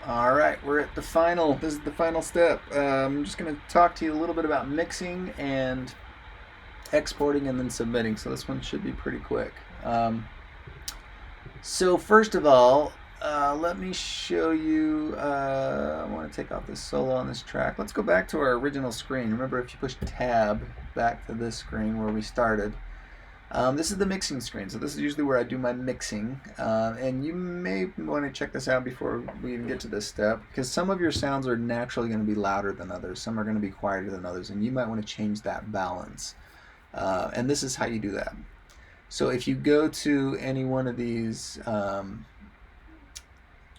All right, we're at the final. This is the final step. I'm just going to talk to you a little bit about mixing and exporting and then submitting. So this one should be pretty quick. So first of all, let me show you. I want to take off this solo on this track. Let's go back to our original screen. Remember, if you push Tab back to this screen where we started, this is the mixing screen, so this is usually where I do my mixing, and you may want to check this out before we even get to this step, because some of your sounds are naturally going to be louder than others, some are going to be quieter than others, and you might want to change that balance. And this is how you do that. So if you go to any one of these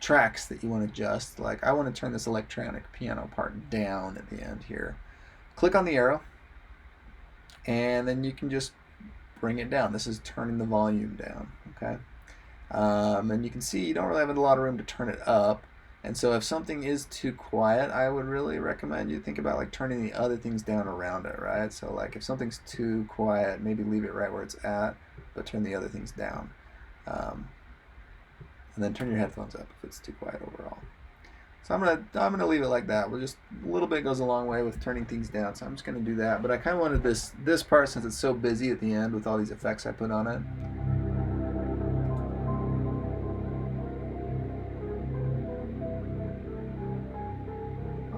tracks that you want to adjust, like I want to turn this electronic piano part down at the end here, click on the arrow, and then you can just bring it down. This is turning the volume down, okay? And you can see you don't really have a lot of room to turn it up. And so if something is too quiet, I would really recommend you think about like turning the other things down around it, right? So like if something's too quiet, maybe leave it right where it's at, but turn the other things down. And then turn your headphones up if it's too quiet overall. So I'm gonna leave it like that. We're just a little bit goes a long way with turning things down. So I'm just gonna do that. But I kind of wanted this part, since it's so busy at the end with all these effects I put on it.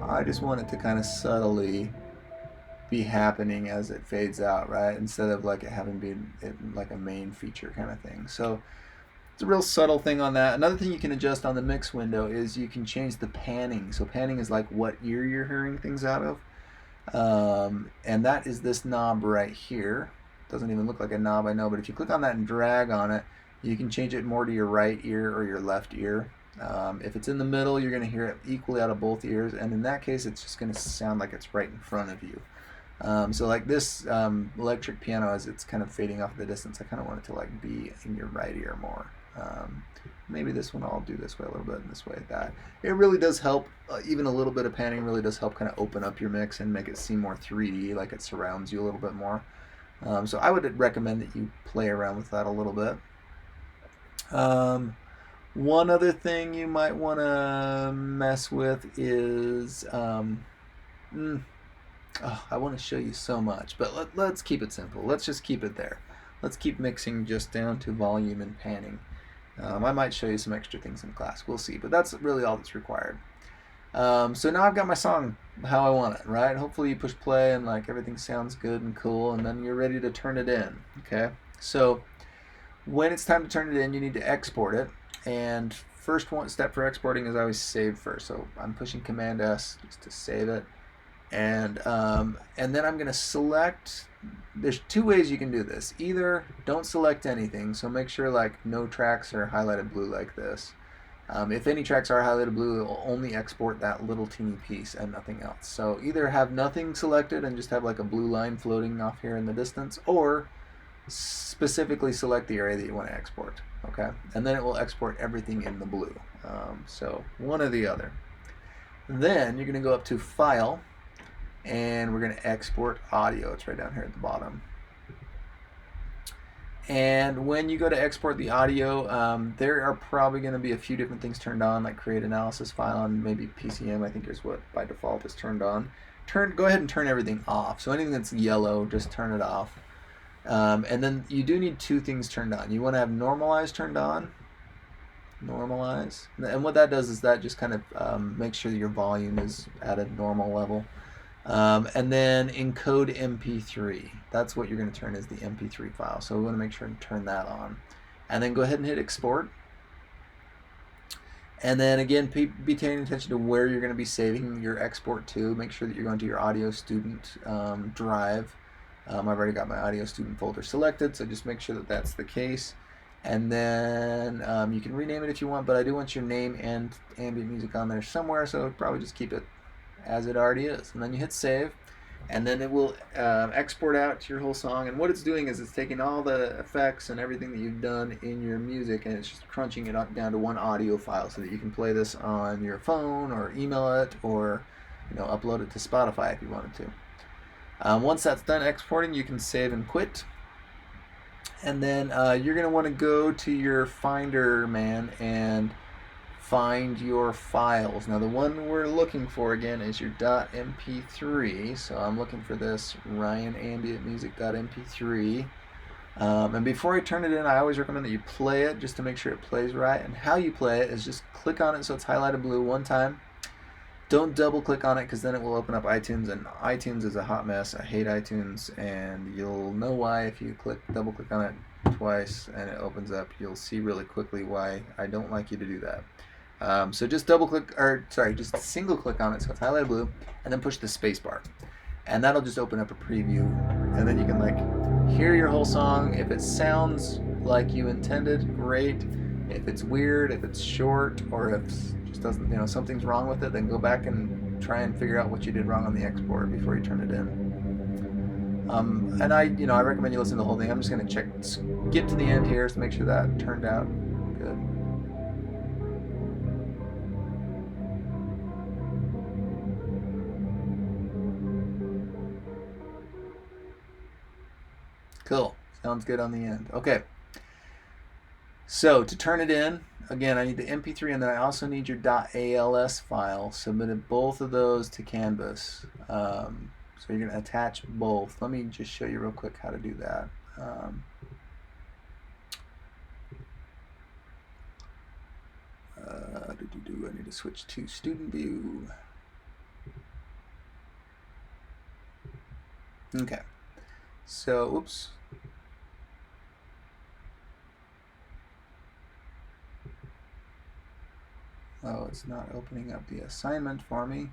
I just want it to kind of subtly be happening as it fades out, right? Instead of like it having been like a main feature kind of thing. So it's a real subtle thing on that. Another thing you can adjust on the mix window is you can change the panning. So panning is like what ear you're hearing things out of. And that is this knob right here. Doesn't even look like a knob, I know, but if you click on that and drag on it, you can change it more to your right ear or your left ear. If it's in the middle, you're going to hear it equally out of both ears, and in that case, it's just going to sound like it's right in front of you. So like this electric piano, as it's kind of fading off in the distance, I kind of want it to like be in your right ear more. Maybe this one I'll do this way a little bit and this way that. It really does help, even a little bit of panning really does help kind of open up your mix and make it seem more 3D, like it surrounds you a little bit more. So I would recommend that you play around with that a little bit. One other thing you might want to mess with is, I want to show you so much, but let's keep it simple. Let's just keep it there. Let's keep mixing just down to volume and panning. I might show you some extra things in class. We'll see, but that's really all that's required. So now I've got my song how I want it, right? Hopefully you push play and like everything sounds good and cool, and then you're ready to turn it in, okay? So when it's time to turn it in, you need to export it. And first one step for exporting is always save first. So I'm pushing Command S just to save it. And then I'm going to select, there's two ways you can do this. Either don't select anything, so make sure like no tracks are highlighted blue like this. If any tracks are highlighted blue, it will only export that little teeny piece and nothing else. So either have nothing selected and just have like a blue line floating off here in the distance, or specifically select the area that you want to export, okay? And then it will export everything in the blue. So one or the other. Then you're going to go up to File, and we're going to export audio. It's right down here at the bottom. And when you go to export the audio, there are probably going to be a few different things turned on, like create analysis file and maybe PCM, I think is what by default is turned on. Go ahead and turn everything off. So anything that's yellow, just turn it off. And then you do need two things turned on. You want to have normalize turned on. Normalize. And what that does is that just kind of makes sure that your volume is at a normal level. And then encode MP3. That's what you're going to turn as the MP3 file. So we want to make sure and turn that on. And then go ahead and hit export. And then again, be paying attention to where you're going to be saving your export to. Make sure that you're going to your audio student drive. I've already got my audio student folder selected, so just make sure that that's the case. And then you can rename it if you want, but I do want your name and ambient music on there somewhere, so probably just keep it as it already is. And then you hit save, and then it will export out to your whole song. And what it's doing is it's taking all the effects and everything that you've done in your music, and it's just crunching it up down to one audio file so that you can play this on your phone or email it, or upload it to Spotify if you wanted to. Once that's done exporting, you can save and quit. And then you're going to want to go to your Finder, man, and find your files. Now the one we're looking for again is your .mp3. So I'm looking for this Ryan Ambient Music.mp3. And before I turn it in, I always recommend that you play it just to make sure it plays right. And how you play it is just click on it so it's highlighted blue one time. Don't double click on it because then it will open up iTunes, and iTunes is a hot mess. I hate iTunes, and you'll know why if you double click on it twice and it opens up. You'll see really quickly why I don't like you to do that. So just just single click on it so it's highlighted blue, and then push the space bar, and that'll just open up a preview, and then you can like hear your whole song. If it sounds like you intended, great. If it's weird, if it's short, or if doesn't, something's wrong with it, then go back and try and figure out what you did wrong on the export before you turn it in. And I recommend you listen to the whole thing. I'm just going to skip to the end here to make sure that turned out good. Cool. Sounds good on the end. Okay. So to turn it in, again, I need the MP3, and then I also need your .als file. Submitted both of those to Canvas. So you're going to attach both. Let me just show you real quick how to do that. I need to switch to student view. Okay. So, oops. Oh, it's not opening up the assignment for me.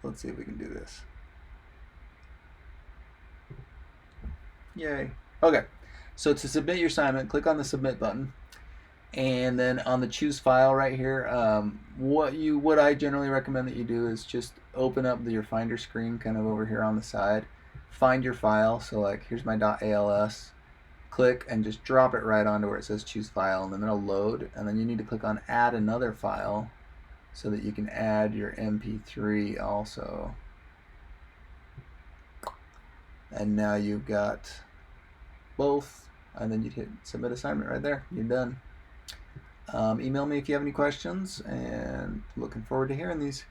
Let's see if we can do this. Yay. Okay, so to submit your assignment, click on the submit button, and then on the choose file right here, what I generally recommend that you do is just open up your Finder screen kind of over here on the side, find your file. So like here's my .als. Click and just drop it right onto where it says choose file, and then it'll load, and then you need to click on add another file so that you can add your MP3 also. And now you've got both, and then you hit submit assignment right there. You're done. Email me if you have any questions, and looking forward to hearing these.